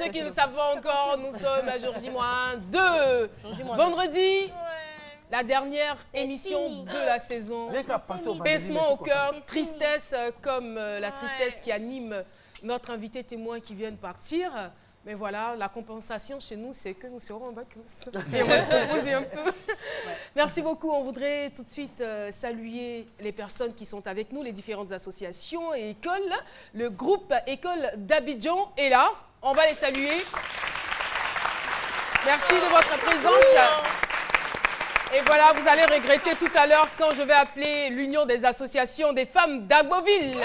ceux qui ne savent pas encore, nous sommes à jour J-2. Vendredi, la dernière émission de la saison. Baissement au cœur, tristesse comme la tristesse qui anime notre invité témoin qui vient de partir. Mais voilà, la compensation chez nous, c'est que nous serons en vacances. Et on va se reposer un peu. Merci beaucoup. On voudrait tout de suite saluer les personnes qui sont avec nous, les différentes associations et écoles. Le groupe École d'Abidjan est là. On va les saluer. Merci de votre présence. Et voilà, vous allez regretter tout à l'heure quand je vais appeler l'Union des associations des femmes d'Agboville.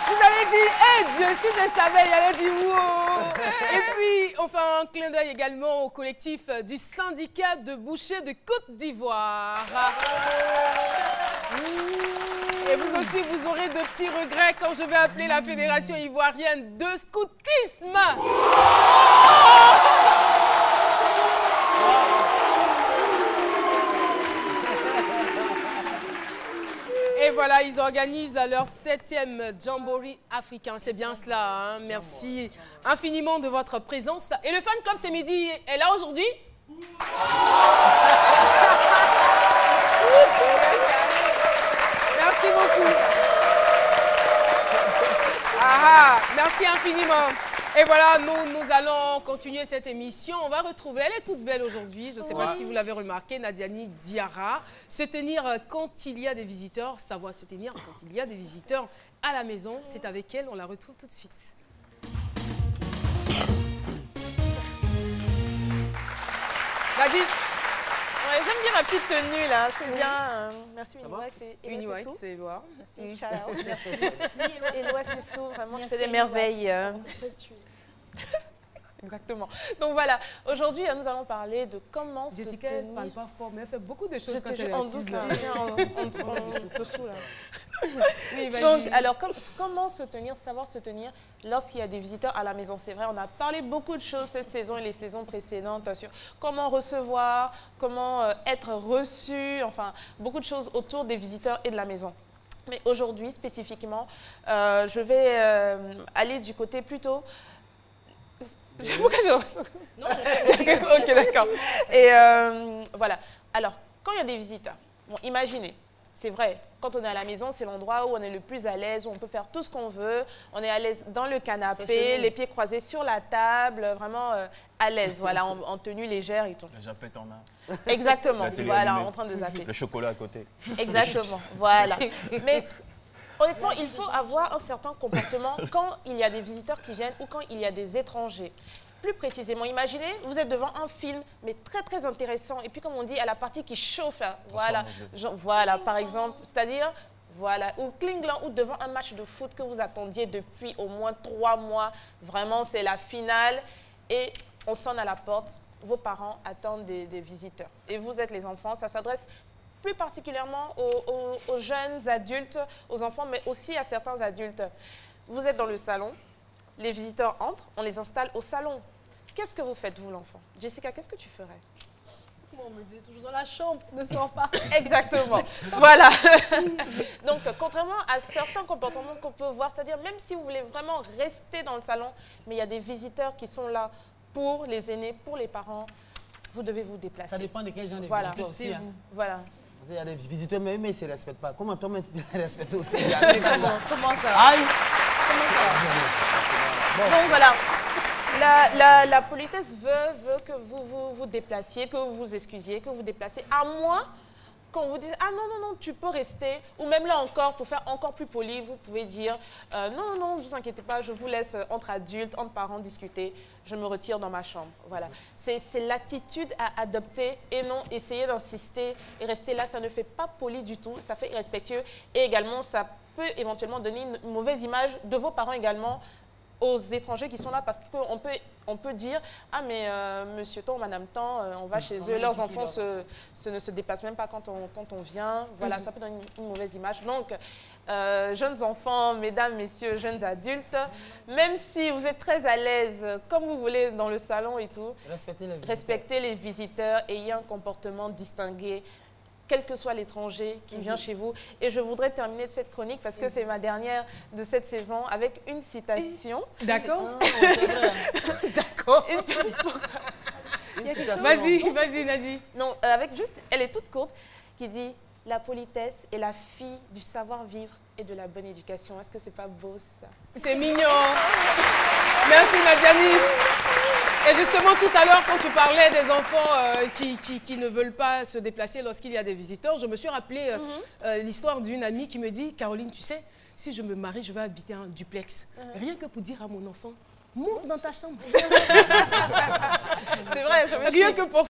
Vous allez dire, hey Dieu, si je savais, il allait dire wow. Et puis, on fait un clin d'œil également au collectif du syndicat de bouchers de Côte d'Ivoire. Et vous aussi, vous aurez de petits regrets quand je vais appeler la Fédération ivoirienne de scoutisme. Et voilà, ils organisent leur 7e Jamboree africain. C'est bien cela, hein? Merci infiniment de votre présence. Et le fan club ce midi est là aujourd'hui? Merci beaucoup. Merci infiniment. Et voilà, nous allons continuer cette émission. On va retrouver, elle est toute belle aujourd'hui, je ne sais pas si vous l'avez remarqué, Nadiani Diarra. Se tenir quand il y a des visiteurs, savoir se tenir quand il y a des visiteurs à la maison. C'est avec elle, on la retrouve tout de suite. Nadi. Ouais, j'aime bien ma petite tenue là, c'est bien. Merci Uniwhite, c'est Loire. Merci, Charles. Merci. Éloi Sessou, vraiment, je fais des merveilles. Exactement. Donc voilà, aujourd'hui, nous allons parler de comment Jessica, se tenir... elle ne parle pas fort, mais elle fait beaucoup de choses quand elle est en assise doute, là. En dessous, là. Oui, donc, alors, comment se tenir, savoir se tenir lorsqu'il y a des visiteurs à la maison? C'est vrai, on a parlé beaucoup de choses cette saison et les saisons précédentes sur comment recevoir, comment être reçu, enfin, beaucoup de choses autour des visiteurs et de la maison. Mais aujourd'hui, spécifiquement, je vais aller du côté plutôt... Pourquoi je... Non, ok, d'accord. Et voilà. Alors, quand il y a des visiteurs, bon, imaginez, c'est vrai, quand on est à la maison, c'est l'endroit où on est le plus à l'aise, où on peut faire tout ce qu'on veut. On est à l'aise dans le canapé, les pieds croisés sur la table, vraiment à l'aise, voilà, en tenue légère et tout. La japette en main. Exactement, voilà, en train de zapper. Le chocolat à côté. Exactement, voilà. Mais honnêtement, il faut avoir un certain comportement quand il y a des visiteurs qui viennent ou quand il y a des étrangers. Plus précisément, imaginez, vous êtes devant un film, mais très très intéressant. Et puis comme on dit, à la partie qui chauffe, voilà, genre, voilà par exemple, c'est-à-dire, voilà, ou Klingland, ou devant un match de foot que vous attendiez depuis au moins 3 mois. Vraiment, c'est la finale. Et on sonne à la porte, vos parents attendent des visiteurs. Et vous êtes les enfants, ça s'adresse plus particulièrement aux jeunes adultes, aux enfants, mais aussi à certains adultes. Vous êtes dans le salon, les visiteurs entrent, on les installe au salon. Qu'est-ce que vous faites, vous, l'enfant? Jessica, qu'est-ce que tu ferais? Moi, on me disait toujours dans la chambre, ne sors pas. Exactement, voilà. Donc, contrairement à certains comportements qu'on peut voir, c'est-à-dire même si vous voulez vraiment rester dans le salon, mais il y a des visiteurs qui sont là pour les aînés, pour les parents, vous devez vous déplacer. Ça dépend de quel genre de visiteurs aussi. Hein. Voilà. Il y a des visiteurs, mais ils ne se respectent pas. Comment toi, tu les respectes aussi? Comment ça? Aïe! Comment ça? Donc voilà, la politesse veut que vous vous déplaciez, que vous vous excusiez, que vous vous déplacez, à moins qu'on vous dise « Ah non, non, non, tu peux rester », ou même là encore, pour faire encore plus poli, vous pouvez dire « Non, non, ne vous inquiétez pas, je vous laisse entre adultes, entre parents discuter, je me retire dans ma chambre ». Voilà, c'est l'attitude à adopter et non essayer d'insister et rester là, ça ne fait pas poli du tout, ça fait irrespectueux et également ça peut éventuellement donner une mauvaise image de vos parents également aux étrangers qui sont là, parce qu'on peut dire « Ah, mais monsieur tant, madame tant, on va chez eux, leurs enfants ne se déplacent même pas quand on vient. » Voilà, ça peut donner une mauvaise image. Donc, jeunes enfants, mesdames, messieurs, jeunes adultes, même si vous êtes très à l'aise, comme vous voulez, dans le salon et tout, respectez les visiteurs, ayez un comportement distingué. quel que soit l'étranger qui vient chez vous. Et je voudrais terminer cette chronique, parce que c'est ma dernière de cette saison, avec une citation. D'accord. D'accord. Vas-y, Nadie. Non, avec juste, elle est toute courte, qui dit « La politesse est la fille du savoir-vivre et de la bonne éducation ». Est-ce que c'est pas beau, ça? C'est mignon. Merci, Nadiani. Et justement, tout à l'heure, quand tu parlais des enfants qui ne veulent pas se déplacer lorsqu'il y a des visiteurs, je me suis rappelé l'histoire d'une amie qui me dit « Caroline, tu sais, si je me marie, je vais habiter un duplex. Rien que pour dire à mon enfant, monte dans ta chambre. » C'est vrai, ça me Rien que pour